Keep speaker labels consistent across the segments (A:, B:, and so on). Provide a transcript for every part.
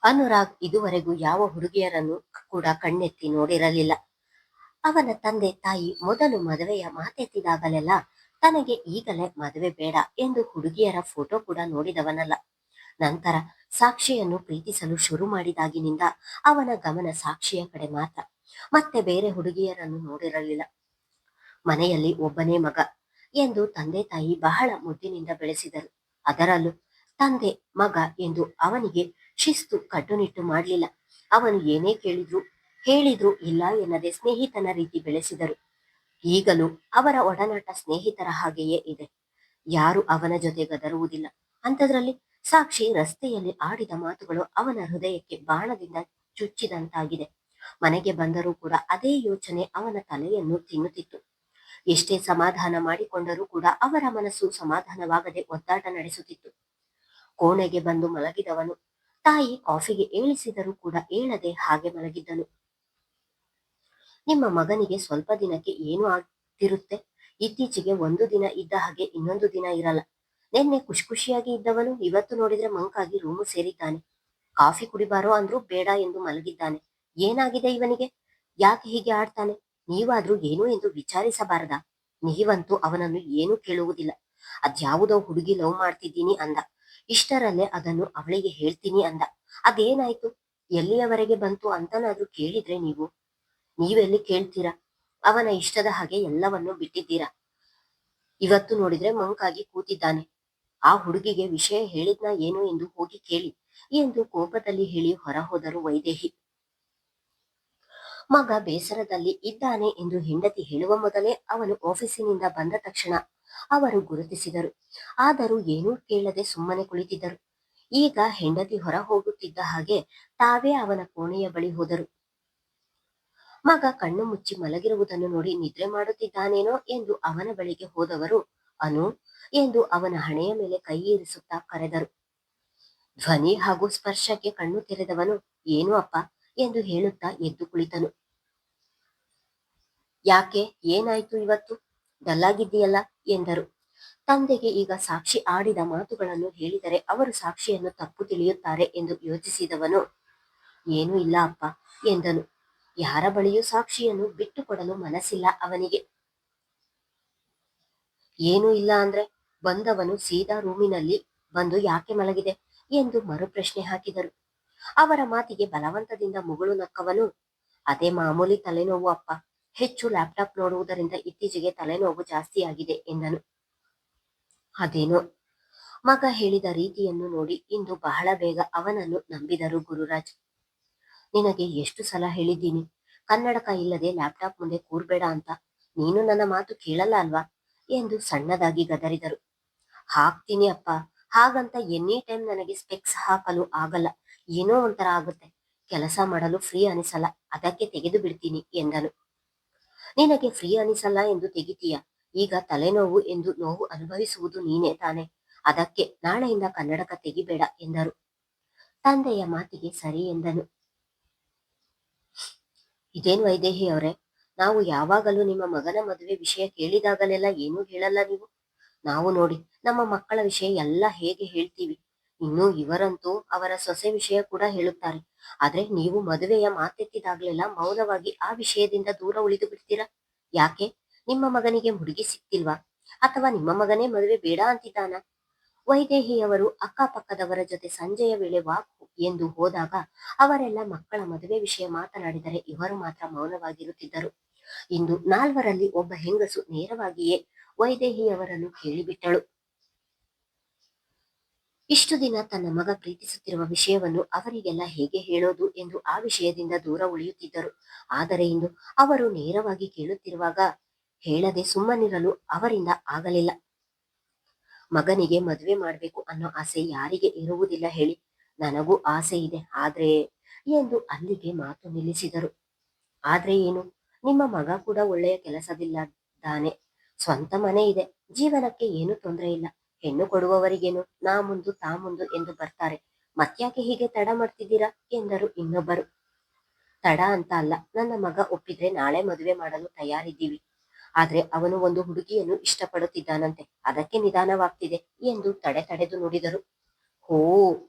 A: ಅನುರಾಗ್ ಇದುವರೆಗೂ ಯಾವ ಹುಡುಗಿಯರನ್ನು ಕೂಡ ಕಣ್ಣೆತ್ತಿ ನೋಡಿರಲಿಲ್ಲ. ಅವನ ತಂದೆ ತಾಯಿ ಮೊದಲು ಮದುವೆಯ ಮಾತೆತ್ತಿದಾಗಲೆಲ್ಲ ತನಗೆ ಈಗಲೇ ಮದುವೆ ಬೇಡ ಎಂದು ಹುಡುಗಿಯರ ಫೋಟೋ ಕೂಡ ನೋಡಿದವನಲ್ಲ. ನಂತರ ಸಾಕ್ಷಿಯನ್ನು ಪ್ರೀತಿಸಲು ಶುರು ಮಾಡಿದಾಗಿನಿಂದ ಅವನ ಗಮನ ಸಾಕ್ಷಿಯ ಕಡೆ ಮಾತ್ರ. ಮತ್ತೆ ಬೇರೆ ಹುಡುಗಿಯರನ್ನು ನೋಡಿರಲಿಲ್ಲ. ಮನೆಯಲ್ಲಿ ಒಬ್ಬನೇ ಮಗ ಎಂದು ತಂದೆ ತಾಯಿ ಬಹಳ ಮುದ್ದಿನಿಂದ ಬೆಳೆಸಿದರು. ಅದರಲ್ಲೂ ತಂದೆ ಮಗ ಎಂದು ಅವನಿಗೆ ಶಿಸ್ತು ಕಟ್ಟುನಿಟ್ಟು ಮಾಡಲಿಲ್ಲ. ಅವನು ಏನೇ ಹೇಳಿದ್ರು ಇಲ್ಲ ಎನ್ನದೆ ಸ್ನೇಹಿತನ ರೀತಿ ಬೆಳೆಸಿದರು. ಈಗಲೂ ಅವರ ಒಡನಾಟ ಸ್ನೇಹಿತರ ಹಾಗೆಯೇ ಇದೆ. ಯಾರು ಅವನ ಜೊತೆ ಗದರುವುದಿಲ್ಲ. ಅಂಥದ್ರಲ್ಲಿ ಸಾಕ್ಷಿ ರಸ್ತೆಯಲ್ಲಿ ಆಡಿದ ಮಾತುಗಳು ಅವನ ಹೃದಯಕ್ಕೆ ಬಾಣದಿಂದ ಚುಚ್ಚಿದಂತಾಗಿದೆ. ಮನೆಗೆ ಬಂದರೂ ಕೂಡ ಅದೇ ಯೋಚನೆ ಅವನ ತಲೆಯನ್ನು ತಿನ್ನುತ್ತಿತ್ತು. ಎಷ್ಟೇ ಸಮಾಧಾನ ಮಾಡಿಕೊಂಡರೂ ಕೂಡ ಅವರ ಮನಸ್ಸು ಸಮಾಧಾನವಾಗದೆ ಒದ್ದಾಟ ನಡೆಸುತ್ತಿತ್ತು. ಕೋಣೆಗೆ ಬಂದು ಮಲಗಿದವನು ತಾಯಿ ಕಾಫಿಗೆ ಏಳಿಸಿದರೂ ಕೂಡ ಏಳದೆ ಹಾಗೆ ಮಲಗಿದ್ದನು. ನಿಮ್ಮ ಮಗನಿಗೆ ಸ್ವಲ್ಪ ದಿನಕ್ಕೆ ಏನು ಆಗ್ತಿರುತ್ತೆ? ಇತ್ತೀಚೆಗೆ ಒಂದು ದಿನ ಇದ್ದ ಹಾಗೆ ಇನ್ನೊಂದು ದಿನ ಇರಲ್ಲ. ನಿನ್ನೆ ಖುಷಿಯಾಗಿ ಇದ್ದವನು ಇವತ್ತು ನೋಡಿದ್ರೆ ಮಂಕಾಗಿ ರೂಮು ಸೇರಿದ್ದಾನೆ. ಕಾಫಿ ಕುಡಿಬಾರೋ ಅಂದ್ರೂ ಬೇಡ ಎಂದು ಮಲಗಿದ್ದಾನೆ. ಏನಾಗಿದೆ ಇವನಿಗೆ? ಯಾಕೆ ಹೀಗೆ ಆಡ್ತಾನೆ? ನೀವಾದ್ರೂ ಏನು ಎಂದು ವಿಚಾರಿಸಬಾರದಾ? ನೀವಂತೂ ಅವನನ್ನು ಏನೂ ಕೇಳುವುದಿಲ್ಲ. ಅದ್ಯಾವುದೋ ಹುಡುಗಿ ಲವ್ ಮಾಡ್ತಿದ್ದೀನಿ ಅಂದ. ಇಷ್ಟರಲ್ಲೇ ಅದನ್ನು ಅವಳಿಗೆ ಹೇಳ್ತೀನಿ ಅಂದ. ಅದೇನಾಯ್ತು? ಎಲ್ಲಿಯವರೆಗೆ ಬಂತು ಅಂತನಾದ್ರೂ ಕೇಳಿದ್ರೆ ನೀವೆಲ್ಲಿ ಕೇಳ್ತೀರಾ? ಅವನ ಇಷ್ಟದ ಹಾಗೆ ಎಲ್ಲವನ್ನೂ ಬಿಟ್ಟಿದ್ದೀರಾ. ಇವತ್ತು ನೋಡಿದ್ರೆ ಮಂಕಾಗಿ ಕೂತಿದ್ದಾನೆ. ಆ ಹುಡುಗಿಗೆ ವಿಷಯ ಹೇಳಿದ್ನಾ ಏನು ಎಂದು ಹೋಗಿ ಕೇಳಿ ಎಂದು ಕೋಪದಲ್ಲಿ ಹೇಳಿ ಹೊರಹೋದರು ವೈದೇಹಿ. ಮಗ ಬೇಸರದಲ್ಲಿ ಇದ್ದಾನೆ ಎಂದು ಹೆಂಡತಿ ಹೇಳುವ ಮೊದಲೇ ಅವನು ಆಫೀಸಿನಿಂದ ಬಂದ ತಕ್ಷಣ ಅವರು ಗುರುತಿಸಿದರು. ಆದರೂ ಏನೂ ಕೇಳದೆ ಸುಮ್ಮನೆ ಕುಳಿತಿದ್ದರು. ಈಗ ಹೆಂಡತಿ ಹೊರ ಹೋಗುತ್ತಿದ್ದ ಹಾಗೆ ತಾವೇ ಅವನ ಕೋಣೆಯ ಬಳಿ ಹೋದರು. ಮಗ ಕಣ್ಣು ಮುಚ್ಚಿ ಮಲಗಿರುವುದನ್ನು ನೋಡಿ ನಿದ್ರೆ ಮಾಡುತ್ತಿದ್ದಾನೇನೋ ಎಂದು ಅವನ ಬಳಿಗೆ ಹೋದವರು ಅನು ಎಂದು ಅವನ ಹಣೆಯ ಮೇಲೆ ಕೈ ಇರಿಸುತ್ತಾ ಕರೆದರು. ಧ್ವನಿ ಹಾಗೂ ಸ್ಪರ್ಶಕ್ಕೆ ಕಣ್ಣು ತೆರೆದವನು ಏನು ಅಪ್ಪ ಎಂದು ಹೇಳುತ್ತಾ ಎದ್ದು ಕುಳಿತನು. ಯಾಕೆ, ಏನಾಯ್ತು ಇವತ್ತು? ಡಲ್ಲಾಗಿದ್ದೀಯಲ್ಲ ಎಂದರು. ತಂದೆಗೆ ಈಗ ಸಾಕ್ಷಿ ಆಡಿದ ಮಾತುಗಳನ್ನು ಹೇಳಿದರೆ ಅವರು ಸಾಕ್ಷಿಯನ್ನು ತಪ್ಪು ತಿಳಿಯುತ್ತಾರೆ ಎಂದು ಯೋಚಿಸಿದವನು ಏನೂ ಇಲ್ಲ ಅಪ್ಪ ಎಂದನು. ಯಾರ ಬಳಿಯೂ ಸಾಕ್ಷಿಯನ್ನು ಬಿಟ್ಟು ಕೊಡಲು ಮನಸ್ಸಿಲ್ಲ ಅವನಿಗೆ. ಏನೂ ಇಲ್ಲ ಅಂದ್ರೆ ಬಂದವನು ಸೀದಾ ರೂಮಿನಲ್ಲಿ ಬಂದು ಯಾಕೆ ಮಲಗಿದೆ ಎಂದು ಮರುಪ್ರಶ್ನೆ ಹಾಕಿದರು. ಅವರ ಮಾತಿಗೆ ಬಲವಂತದಿಂದ ಮುಗುಳು ನಕ್ಕವನು ಅದೇ ಮಾಮೂಲಿ ತಲೆನೋವು ಅಪ್ಪ. ಹೆಚ್ಚು ಲ್ಯಾಪ್ಟಾಪ್ ನೋಡುವುದರಿಂದ ಇತ್ತೀಚೆಗೆ ತಲೆನೋವು ಜಾಸ್ತಿಯಾಗಿದೆ ಎಂದನು. ಅದೇನೋ ಮಗ ಹೇಳಿದ ರೀತಿಯನ್ನು ನೋಡಿ ಇಂದು ಬಹಳ ಬೇಗ ಅವನನ್ನು ನಂಬಿದರು ಗುರುರಾಜ್. ನಿನಗೆ ಎಷ್ಟು ಸಲ ಹೇಳಿದ್ದೀನಿ ಕನ್ನಡಕ ಇಲ್ಲದೆ ಲ್ಯಾಪ್ಟಾಪ್ ಮುಂದೆ ಕೂರ್ಬೇಡ ಅಂತ. ನೀನು ನನ್ನ ಮಾತು ಕೇಳಲ್ಲ ಅಲ್ವಾ ಎಂದು ಸಣ್ಣದಾಗಿ ಗದರಿದರು. ಹಾಕ್ತೀನಿ ಅಪ್ಪ, ಹಾಗಂತ ಎನಿ ಟೈಮ್ ನನಗೆ ಸ್ಪೆಕ್ಸ್ ಹಾಕಲು ಆಗಲ್ಲ. ಏನೋ ಒಂಥರ ಆಗುತ್ತೆ. ಕೆಲಸ ಮಾಡಲು ಫ್ರೀ ಅನಿಸಲ್ಲ, ಅದಕ್ಕೆ ತೆಗೆದು ಬಿಡ್ತೀನಿ ಎಂದನು. ನಿನಗೆ ಫ್ರೀ ಅನಿಸಲ್ಲ ಎಂದು ತೆಗಿತೀಯ? ಈಗ ತಲೆನೋವು ಎಂದು ನೋವು ಅನುಭವಿಸುವುದು ನೀನೇ ತಾನೆ. ಅದಕ್ಕೆ ನಾಳೆಯಿಂದ ಕನ್ನಡಕ ತೆಗಿಬೇಡ ಎಂದರು. ತಂದೆಯ ಮಾತಿಗೆ ಸರಿ ಎಂದನು. ಇದೇನ್ ವೈದೇಹಿ ಅವರೇ, ನಾವು ಯಾವಾಗಲೂ ನಿಮ್ಮ ಮಗನ ಮದುವೆ ವಿಷಯ ಕೇಳಿದಾಗಲೆಲ್ಲ ಏನೂ ಹೇಳಲ್ಲ ನೀವು. ನಾವು ನೋಡಿ ನಮ್ಮ ಮಕ್ಕಳ ವಿಷಯ ಎಲ್ಲ ಹೇಗೆ ಹೇಳ್ತೀವಿ. ಇನ್ನು ಇವರಂತೂ ಅವರ ಸೊಸೆ ವಿಷಯ ಕೂಡ ಹೇಳುತ್ತಾರೆ. ಆದ್ರೆ ನೀವು ಮದುವೆಯ ಮಾತೆತ್ತಿದಾಗ್ಲೆಲ್ಲ ಮೌನವಾಗಿ ಆ ವಿಷಯದಿಂದ ದೂರ ಉಳಿದು ಬಿಡ್ತೀರಾ. ಯಾಕೆ, ನಿಮ್ಮ ಮಗನಿಗೆ ಹುಡುಗಿ ಸಿಕ್ತಿಲ್ವಾ? ಅಥವಾ ನಿಮ್ಮ ಮಗನೇ ಮದುವೆ ಬೇಡ ಅಂತಿದ್ದಾನ? ವೈದೇಹಿಯವರು ಅಕ್ಕಪಕ್ಕದವರ ಜೊತೆ ಸಂಜೆಯ ವೇಳೆ ವಾಕ್ ಎಂದು ಹೋದಾಗ ಅವರೆಲ್ಲ ಮಕ್ಕಳ ಮದುವೆ ವಿಷಯ ಮಾತನಾಡಿದರೆ ಇವರು ಮಾತ್ರ ಮೌನವಾಗಿರುತ್ತಿದ್ದರು. ಇಂದು ನಾಲ್ವರಲ್ಲಿ ಒಬ್ಬ ಹೆಂಗಸು ನೇರವಾಗಿಯೇ ವೈದೇಹಿಯವರನ್ನು ಕೇಳಿಬಿಟ್ಟಳು. ಇಷ್ಟು ದಿನ ತನ್ನ ಮಗ ಪ್ರೀತಿಸುತ್ತಿರುವ ವಿಷಯವನ್ನು ಅವರಿಗೆಲ್ಲ ಹೇಗೆ ಹೇಳೋದು ಎಂದು ಆ ವಿಷಯದಿಂದ ದೂರ ಉಳಿಯುತ್ತಿದ್ದರು. ಆದರೆ ಇಂದು ಅವರು ನೇರವಾಗಿ ಕೇಳುತ್ತಿರುವಾಗ ಹೇಳದೆ ಸುಮ್ಮನಿರಲು ಅವರಿಂದ ಆಗಲಿಲ್ಲ. ಮಗನಿಗೆ ಮದುವೆ ಮಾಡ್ಬೇಕು ಅನ್ನೋ ಆಸೆ ಯಾರಿಗೆ ಇರುವುದಿಲ್ಲ ಹೇಳಿ? ನನಗೂ ಆಸೆ ಇದೆ, ಆದ್ರೆ ಎಂದು ಅಲ್ಲಿಗೆ ಮಾತು ನಿಲ್ಲಿಸಿದರು. ಆದ್ರೆ ಏನು? ನಿಮ್ಮ ಮಗ ಕೂಡ ಒಳ್ಳೆಯ ಕೆಲಸದಿಲ್ಲದಾನೆ, ಸ್ವಂತ ಮನೆ ಇದೆ, ಜೀವನಕ್ಕೆ ಏನು ತೊಂದರೆ ಇಲ್ಲ. ಹೆಣ್ಣು ಕೊಡುವವರಿಗೇನು ನಾ ಮುಂದು ತಾ ಮುಂದು ಎಂದು ಬರ್ತಾರೆ. ಮತ್ಯಾಕೆ ಹೀಗೆ ತಡ ಮಾಡ್ತಿದ್ದೀರಾ ಎಂದರು ಇನ್ನೊಬ್ಬರು. ತಡ ಅಂತ ಅಲ್ಲ, ನನ್ನ ಮಗ ಒಪ್ಪಿದ್ರೆ ನಾಳೆ ಮದುವೆ ಮಾಡಲು ತಯಾರಿದ್ದೀವಿ. ಆದ್ರೆ ಅವನು ಒಂದು ಹುಡುಗಿಯನ್ನು ಇಷ್ಟಪಡುತ್ತಿದ್ದಾನಂತೆ, ಅದಕ್ಕೆ ನಿಧಾನವಾಗ್ತಿದೆ ಎಂದು ತಡೆದು ನುಡಿದರು. ಹೋ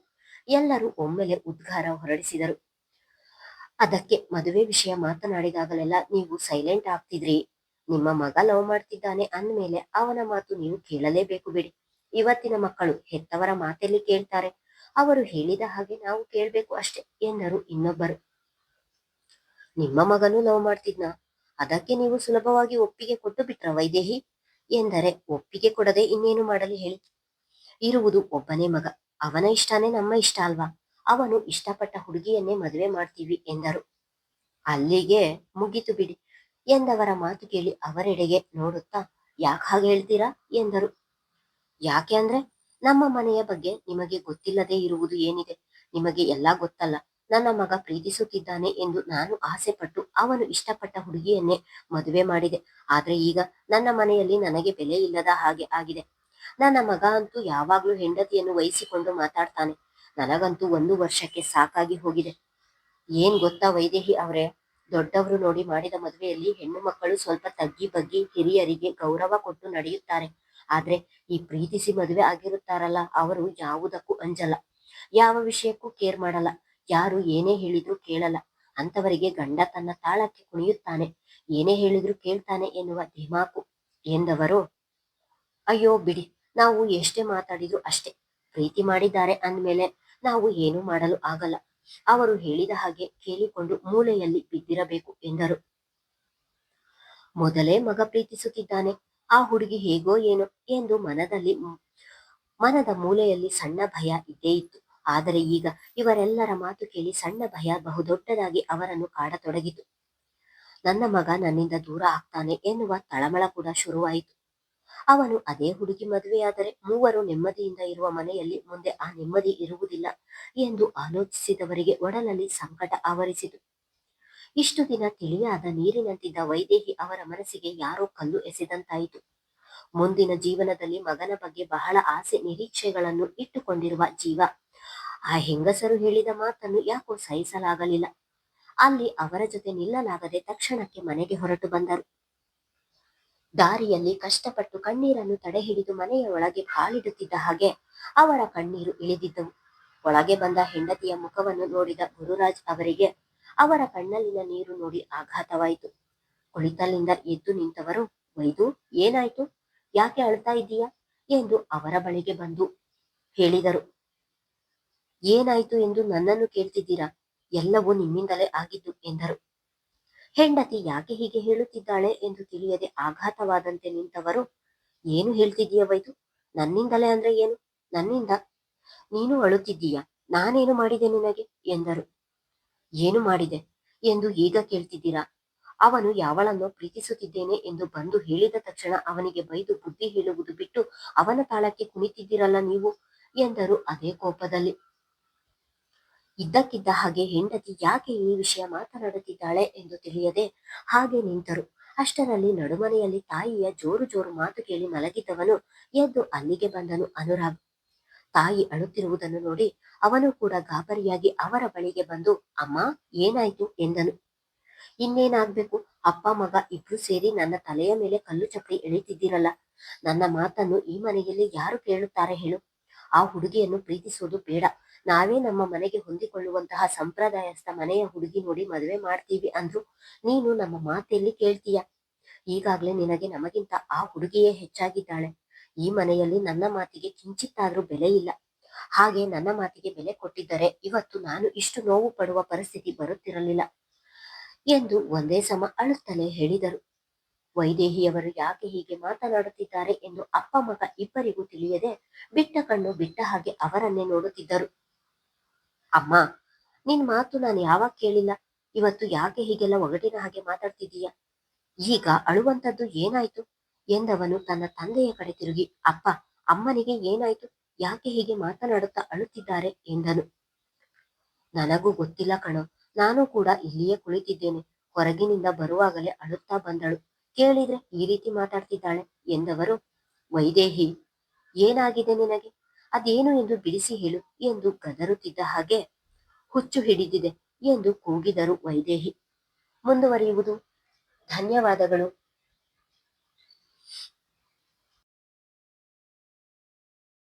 A: ಎಲ್ಲರೂ ಒಮ್ಮೆಲೆ ಉದ್ಗಾರ ಹೊರಡಿಸಿದರು. ಅದಕ್ಕೆ ಮದುವೆ ವಿಷಯ ಮಾತನಾಡಿದಾಗಲೆಲ್ಲ ನೀವು ಸೈಲೆಂಟ್ ಆಗ್ತಿದ್ರಿ. ನಿಮ್ಮ ಮಗ ಲವ್ ಮಾಡ್ತಿದ್ದಾನೆ ಅಂದ್ಮೇಲೆ ಅವನ ಮಾತು ನೀವು ಕೇಳಲೇಬೇಕು ಬಿಡಿ. ಇವತ್ತಿನ ಮಕ್ಕಳು ಹೆತ್ತವರ ಮಾತೆಲ್ಲಿ ಕೇಳ್ತಾರೆ, ಅವರು ಹೇಳಿದ ಹಾಗೆ ನಾವು ಕೇಳ್ಬೇಕು ಅಷ್ಟೆ ಎಂದರು ಇನ್ನೊಬ್ಬರು. ನಿಮ್ಮ ಮಗನೂ ಲವ್ ಮಾಡ್ತಿದ್ನ, ಅದಕ್ಕೆ ನೀವು ಸುಲಭವಾಗಿ ಒಪ್ಪಿಗೆ ಕೊಟ್ಟು ಬಿಟ್ರ ವೈದೇಹಿ ಎಂದರೆ, ಒಪ್ಪಿಗೆ ಕೊಡದೆ ಇನ್ನೇನು ಮಾಡಲಿ ಹೇಳಿ. ಇರುವುದು ಒಬ್ಬನೇ ಮಗ, ಅವನ ಇಷ್ಟನೇ ನಮ್ಮ ಇಷ್ಟ ಅಲ್ವಾ, ಅವನು ಇಷ್ಟಪಟ್ಟ ಹುಡುಗಿಯನ್ನೇ ಮದುವೆ ಮಾಡ್ತೀವಿ ಎಂದರು. ಅಲ್ಲಿಗೆ ಮುಗಿತು ಬಿಡಿ ಎಂದವರ ಮಾತು ಕೇಳಿ ಅವರೆಡೆಗೆ ನೋಡುತ್ತಾ, ಯಾಕೆ ಹಾಗೆ ಹೇಳ್ತೀರಾ ಎಂದರು. ಯಾಕೆ ಅಂದ್ರೆ, ನಮ್ಮ ಮನೆಯ ಬಗ್ಗೆ ನಿಮಗೆ ಗೊತ್ತಿಲ್ಲದೆ ಇರುವುದು ಏನಿದೆ, ನಿಮಗೆ ಎಲ್ಲಾ ಗೊತ್ತಲ್ಲ. ನನ್ನ ಮಗ ಪ್ರೀತಿಸುತ್ತಿದ್ದಾನೆ ಎಂದು ನಾನು ಆಸೆ ಪಟ್ಟು ಅವನು ಇಷ್ಟಪಟ್ಟ ಹುಡುಗಿಯನ್ನೇ ಮದುವೆ ಮಾಡಿದೆ. ಆದ್ರೆ ಈಗ ನನ್ನ ಮನೆಯಲ್ಲಿ ನನಗೆ ಬೆಲೆ ಇಲ್ಲದ ಹಾಗೆ ಆಗಿದೆ. ನನ್ನ ಮಗ ಅಂತೂ ಯಾವಾಗ್ಲೂ ಹೆಂಡತಿಯನ್ನು ವಹಿಸಿಕೊಂಡು ಮಾತಾಡ್ತಾನೆ. ನನಗಂತೂ 1 ವರ್ಷಕ್ಕೆ ಸಾಕಾಗಿ ಹೋಗಿದೆ. ಏನ್ ಗೊತ್ತಾ ವೈದೇಹಿ ಅವರೇ, ದೊಡ್ಡವರು ನೋಡಿ ಮಾಡಿದ ಮದುವೆಯಲ್ಲಿ ಹೆಣ್ಣು ಮಕ್ಕಳು ಸ್ವಲ್ಪ ತಗ್ಗಿ ಬಗ್ಗಿ ಹಿರಿಯರಿಗೆ ಗೌರವ ಕೊಟ್ಟು ನಡೆಯುತ್ತಾರೆ. ಆದ್ರೆ ಈ ಪ್ರೀತಿಸಿ ಮದುವೆ ಆಗಿರುತ್ತಾರಲ್ಲ, ಅವರು ಯಾವುದಕ್ಕೂ ಅಂಜಲ್ಲ, ಯಾವ ವಿಷಯಕ್ಕೂ ಕೇರ್ ಮಾಡಲ್ಲ, ಯಾರು ಏನೇ ಹೇಳಿದ್ರು ಕೇಳಲ್ಲ. ಅಂತವರಿಗೆ ಗಂಡ ತನ್ನ ತಾಳಕ್ಕೆ ಕುಣಿಯುತ್ತಾನೆ, ಏನೇ ಹೇಳಿದ್ರು ಕೇಳ್ತಾನೆ ಎನ್ನುವ ಧಿಮಾಕು ಎಂದವರು. ಅಯ್ಯೋ ಬಿಡಿ, ನಾವು ಎಷ್ಟೇ ಮಾತಾಡಿದ್ರು ಅಷ್ಟೇ. ಪ್ರೀತಿ ಮಾಡಿದ್ದಾರೆ ಅಂದ್ಮೇಲೆ ನಾವು ಏನೂ ಮಾಡಲು ಆಗಲ್ಲ. ಅವರು ಹೇಳಿದ ಹಾಗೆ ಕೇಳಿಕೊಂಡು ಮೂಲೆಯಲ್ಲಿ ಬಿದ್ದಿರಬೇಕು ಎಂದರು. ಮೊದಲೇ ಮಗ ಪ್ರೀತಿಸುತ್ತಿದ್ದಾನೆ, ಆ ಹುಡುಗಿ ಹೇಗೋ ಏನೋ ಎಂದು ಮನದ ಮೂಲೆಯಲ್ಲಿ ಸಣ್ಣ ಭಯ ಇದ್ದೇ ಇತ್ತು. ಆದರೆ ಈಗ ಇವರೆಲ್ಲರ ಮಾತು ಕೇಳಿ ಸಣ್ಣ ಭಯ ಬಹುದೊಡ್ಡದಾಗಿ ಅವರನ್ನು ಕಾಡತೊಡಗಿತು. ನನ್ನ ಮಗ ನನ್ನಿಂದ ದೂರ ಆಗ್ತಾನೆ ಎನ್ನುವ ತಳಮಳ ಕೂಡ ಶುರುವಾಯಿತು. ಅವನು ಅದೇ ಹುಡುಗಿ ಮದುವೆಯಾದರೆ ಮೂವರು ನೆಮ್ಮದಿಯಿಂದ ಇರುವ ಮನೆಯಲ್ಲಿ ಮುಂದೆ ಆ ನೆಮ್ಮದಿ ಇರುವುದಿಲ್ಲ ಎಂದು ಆಲೋಚಿಸಿದವರಿಗೆ ಒಡಲಲ್ಲಿ ಸಂಕಟ ಆವರಿಸಿತು. ಇಷ್ಟು ದಿನ ತಿಳಿಯಾದ ನೀರಿನಂತಿದ್ದ ವೈದೇಹಿ ಅವರ ಮನಸ್ಸಿಗೆ ಯಾರೋ ಕಲ್ಲು ಎಸೆದಂತಾಯಿತು. ಮುಂದಿನ ಜೀವನದಲ್ಲಿ ಮಗನ ಬಗ್ಗೆ ಬಹಳ ಆಸೆ ನಿರೀಕ್ಷೆಗಳನ್ನು ಇಟ್ಟುಕೊಂಡಿರುವ ಜೀವ ಆ ಹೆಂಗಸರು ಹೇಳಿದ ಮಾತನ್ನು ಯಾಕೋ ಸಹಿಸಲಾಗಲಿಲ್ಲ. ಅಲ್ಲಿ ಅವರ ಜೊತೆ ನಿಲ್ಲಲಾಗದೆ ತಕ್ಷಣಕ್ಕೆ ಮನೆಗೆ ಹೊರಟು ಬಂದರು. ದಾರಿಯಲ್ಲಿ ಕಷ್ಟಪಟ್ಟು ಕಣ್ಣೀರನ್ನು ತಡೆಹಿಡಿದು ಮನೆಯ ಒಳಗೆ ಕಾಲಿಡುತ್ತಿದ್ದ ಹಾಗೆ ಅವರ ಕಣ್ಣೀರು ಇಳಿದಿದ್ದವು. ಒಳಗೆ ಬಂದ ಹೆಂಡತಿಯ ಮುಖವನ್ನು ನೋಡಿದ ಗುರುರಾಜ್ ಅವರಿಗೆ ಅವರ ಕಣ್ಣಲ್ಲಿನ ನೀರು ನೋಡಿ ಆಘಾತವಾಯಿತು. ಕುಳಿತಲ್ಲಿಂದ ಎದ್ದು ನಿಂತವರು, ವೈದು ಏನಾಯ್ತು, ಯಾಕೆ ಅಳ್ತಾ ಇದ್ದೀಯಾ ಎಂದು ಅವರ ಬಳಿಗೆ ಬಂದು ಹೇಳಿದರು. ಏನಾಯ್ತು ಎಂದು ನನ್ನನ್ನು ಕೇಳ್ತಿದ್ದೀರಾ, ಎಲ್ಲವೂ ನಿಮ್ಮಿಂದಲೇ ಆಗಿದ್ದು ಎಂದರು. ಹೆಂಡತಿ ಯಾಕೆ ಹೀಗೆ ಹೇಳುತ್ತಿದ್ದಾಳೆ ಎಂದು ತಿಳಿಯದೆ ಆಘಾತವಾದಂತೆ ನಿಂತವರು, ಏನು ಹೇಳ್ತಿದ್ದೀಯ ವೈದು, ನನ್ನಿಂದಲೇ ಅಂದ್ರೆ ಏನು, ನನ್ನಿಂದ ನೀನು ಅಳುತ್ತಿದ್ದೀಯಾ, ನಾನೇನು ಮಾಡಿದೆ ನಿನಗೆ ಎಂದರು. ಏನು ಮಾಡಿದೆ ಎಂದು ಈಗ ಕೇಳ್ತಿದ್ದೀರಾ, ಅವನು ಯಾವಳನ್ನೋ ಪ್ರೀತಿಸುತ್ತಿದ್ದೇನೆ ಎಂದು ಬಂದು ಹೇಳಿದ ತಕ್ಷಣ ಅವನಿಗೆ ಬೈದು ಬುದ್ಧಿ ಹೇಳುವುದು ಬಿಟ್ಟು ಅವನ ತಾಳಕ್ಕೆ ಕುಣಿತಿದ್ದೀರಲ್ಲ ನೀವು ಎಂದರು ಅದೇ ಕೋಪದಲ್ಲಿ. ಇದ್ದಕ್ಕಿದ್ದ ಹಾಗೆ ಹೆಂಡತಿ ಯಾಕೆ ಈ ವಿಷಯ ಮಾತನಾಡುತ್ತಿದ್ದಾಳೆ ಎಂದು ತಿಳಿಯದೆ ಹಾಗೆ ನಿಂತರು. ಅಷ್ಟರಲ್ಲಿ ನಡುಮನೆಯಲ್ಲಿ ತಾಯಿಯ ಜೋರು ಜೋರು ಮಾತು ಕೇಳಿ ಮಲಗಿದ್ದವನು ಎದ್ದು ಅಲ್ಲಿಗೆ ಬಂದನು ಅನುರಾಗ್. ತಾಯಿ ಅಳುತ್ತಿರುವುದನ್ನು ನೋಡಿ ಅವನು ಕೂಡ ಗಾಬರಿಯಾಗಿ ಅವರ ಬಳಿಗೆ ಬಂದು, ಅಮ್ಮ ಏನಾಯ್ತು ಎಂದನು. ಇನ್ನೇನಾಗ್ಬೇಕು, ಅಪ್ಪ ಮಗ ಇಬ್ರು ಸೇರಿ ನನ್ನ ತಲೆಯ ಮೇಲೆ ಕಲ್ಲು ಚಪ್ಪಡಿ ಎಳಿತಿದ್ದೀರಲ್ಲ, ನನ್ನ ಮಾತನ್ನು ಈ ಮನೆಯಲ್ಲಿ ಯಾರು ಕೇಳುತ್ತಾರೆ ಹೇಳು. ಆ ಹುಡುಗಿಯನ್ನು ಪ್ರೀತಿಸುವುದು ಬೇಡ, ನಾವೇ ನಮ್ಮ ಮನೆಗೆ ಹೊಂದಿಕೊಳ್ಳುವಂತಹ ಸಂಪ್ರದಾಯಸ್ಥ ಮನೆಯ ಹುಡುಗಿ ನೋಡಿ ಮದುವೆ ಮಾಡ್ತೀವಿ ಅಂದ್ರು ನೀನು ನಮ್ಮ ಮಾತೆಲ್ಲಿ ಕೇಳ್ತೀಯ. ಈಗಾಗ್ಲೇ ನಿನಗೆ ನಮಗಿಂತ ಆ ಹುಡುಗಿಯೇ ಹೆಚ್ಚಾಗಿದ್ದಾಳೆ. ಈ ಮನೆಯಲ್ಲಿ ನನ್ನ ಮಾತಿಗೆ ಕಿಂಚಿತ್ತಾದ್ರೂ ಬೆಲೆ ಇಲ್ಲ. ಹಾಗೆ ನನ್ನ ಮಾತಿಗೆ ಬೆಲೆ ಕೊಟ್ಟಿದ್ದರೆ ಇವತ್ತು ನಾನು ಇಷ್ಟು ನೋವು ಪಡುವ ಪರಿಸ್ಥಿತಿ ಬರುತ್ತಿರಲಿಲ್ಲ ಎಂದು ಒಂದೇ ಸಮ ಅಳುತ್ತಲೇ ಹೇಳಿದರು. ವೈದೇಹಿಯವರು ಯಾಕೆ ಹೀಗೆ ಮಾತನಾಡುತ್ತಿದ್ದಾರೆ ಎಂದು ಅಪ್ಪ ಮಗ ಇಬ್ಬರಿಗೂ ತಿಳಿಯದೆ ಬಿಟ್ಟ ಕಣ್ಣು ಬಿಟ್ಟ ಹಾಗೆ ಅವರನ್ನೇ ನೋಡುತ್ತಿದ್ದರು. ಅಮ್ಮ, ನಿನ್ ಮಾತು ನಾನು ಯಾವಾಗ ಕೇಳಿಲ್ಲ, ಇವತ್ತು ಯಾಕೆ ಹೀಗೆಲ್ಲ ಒಗಟಿನ ಹಾಗೆ ಮಾತಾಡ್ತಿದ್ದೀಯ, ಈಗ ಅಳುವಂತದ್ದು ಏನಾಯ್ತು ಎಂದವನು ತನ್ನ ತಂದೆಯ ಕಡೆ ತಿರುಗಿ, ಅಪ್ಪ ಅಮ್ಮನಿಗೆ ಏನಾಯ್ತು, ಯಾಕೆ ಹೀಗೆ ಮಾತನಾಡುತ್ತಾ ಅಳುತ್ತಿದ್ದಾರೆ ಎಂದನು. ನನಗೂ ಗೊತ್ತಿಲ್ಲ ಕಣೋ, ನಾನು ಕೂಡ ಇಲ್ಲಿಯೇ ಕುಳಿತಿದ್ದೇನೆ, ಹೊರಗಿನಿಂದ ಬರುವಾಗಲೇ ಅಳುತ್ತಾ ಬಂದಳು, ಕೇಳಿದ್ರೆ ಈ ರೀತಿ ಮಾತಾಡ್ತಿದ್ದಾಳೆ ಎಂದವರು. ವೈದೇಹಿ ಏನಾಗಿದೆ ನಿನಗೆ, ಅದೇನು ಎಂದು ಬಿಡಿಸಿ ಹೇಳು ಎಂದು ಗದರುತ್ತಿದ್ದ ಹಾಗೆ, ಹುಚ್ಚು ಹಿಡಿದಿದೆ ಎಂದು ಕೂಗಿದರು ವೈದೇಹಿ. ಮುಂದುವರಿಯುವುದು. ಧನ್ಯವಾದಗಳು.